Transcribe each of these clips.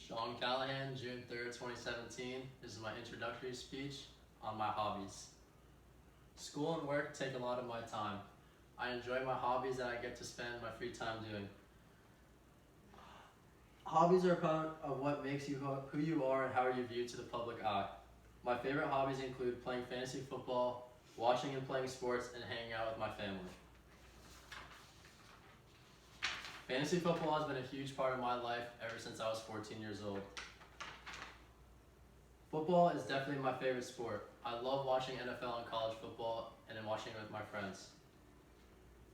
Sean Callahan, June 3rd, 2017. This is my introductory speech on my hobbies. School and work take a lot of my time. I enjoy my hobbies that I get to spend my free time doing. Hobbies are part of what makes you who you are and how you're viewed to the public eye. My favorite hobbies include playing fantasy football, watching and playing sports, and hanging out with my family. Fantasy football has been a huge part of my life ever since I was 14 years old. Football is definitely my favorite sport. I love watching NFL and college football and then watching it with my friends.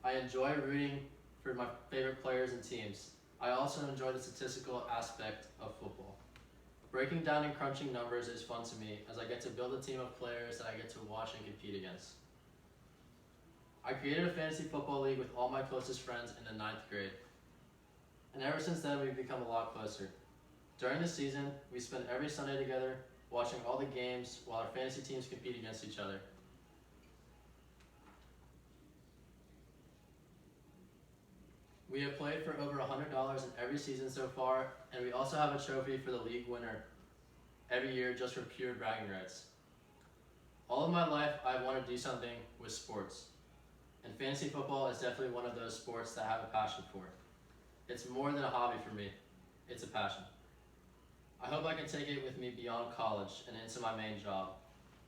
I enjoy rooting for my favorite players and teams. I also enjoy the statistical aspect of football. Breaking down and crunching numbers is fun to me as I get to build a team of players that I get to watch and compete against. I created a fantasy football league with all my closest friends in the 9th grade. And ever since then, we've become a lot closer. During the season, we spend every Sunday together, watching all the games while our fantasy teams compete against each other. We have played for over $100 in every season so far, and we also have a trophy for the league winner every year just for pure bragging rights. All of my life, I've wanted to do something with sports, and fantasy football is definitely one of those sports that I have a passion for. It's more than a hobby for me, it's a passion. I hope I can take it with me beyond college and into my main job.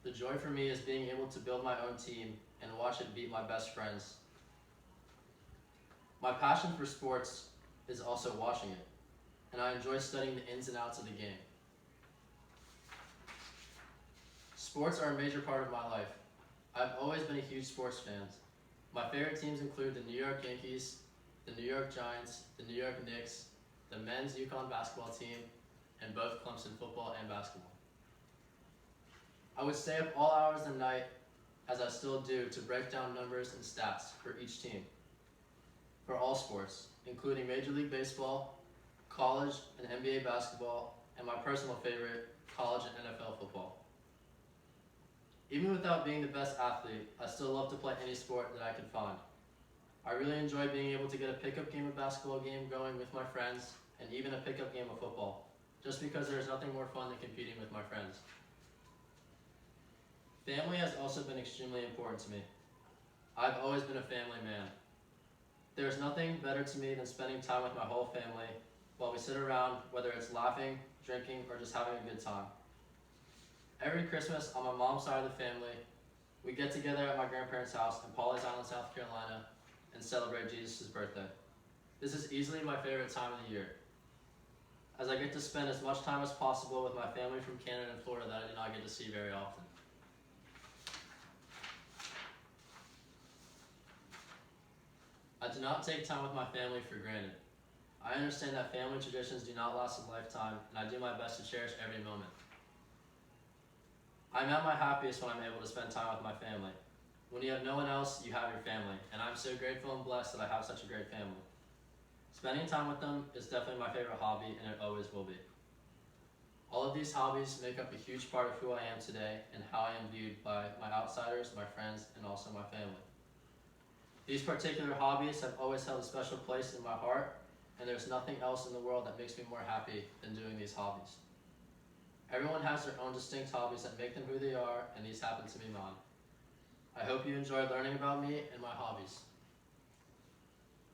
The joy for me is being able to build my own team and watch it beat my best friends. My passion for sports is also watching it, and I enjoy studying the ins and outs of the game. Sports are a major part of my life. I've always been a huge sports fan. My favorite teams include the New York Yankees, the New York Giants, the New York Knicks, the men's UConn basketball team, and both Clemson football and basketball. I would stay up all hours of the night, as I still do, to break down numbers and stats for each team, for all sports, including Major League Baseball, college and NBA basketball, and my personal favorite, college and NFL football. Even without being the best athlete, I still love to play any sport that I can find. I really enjoy being able to get a pickup game of basketball game going with my friends, and even a pickup game of football, just because there's nothing more fun than competing with my friends. Family has also been extremely important to me. I've always been a family man. There's nothing better to me than spending time with my whole family while we sit around, whether it's laughing, drinking, or just having a good time. Every Christmas on my mom's side of the family, we get together at my grandparents' house in Pawleys Island, South Carolina, and celebrate Jesus' birthday. This is easily my favorite time of the year, as I get to spend as much time as possible with my family from Canada and Florida that I do not get to see very often. I do not take time with my family for granted. I understand that family traditions do not last a lifetime, and I do my best to cherish every moment. I'm at my happiest when I'm able to spend time with my family. When you have no one else, you have your family, and I'm so grateful and blessed that I have such a great family. Spending time with them is definitely my favorite hobby, and it always will be. All of these hobbies make up a huge part of who I am today and how I am viewed by my outsiders, my friends, and also my family. These particular hobbies have always held a special place in my heart, and there's nothing else in the world that makes me more happy than doing these hobbies. Everyone has their own distinct hobbies that make them who they are, and these happen to be mine. I hope you enjoyed learning about me and my hobbies.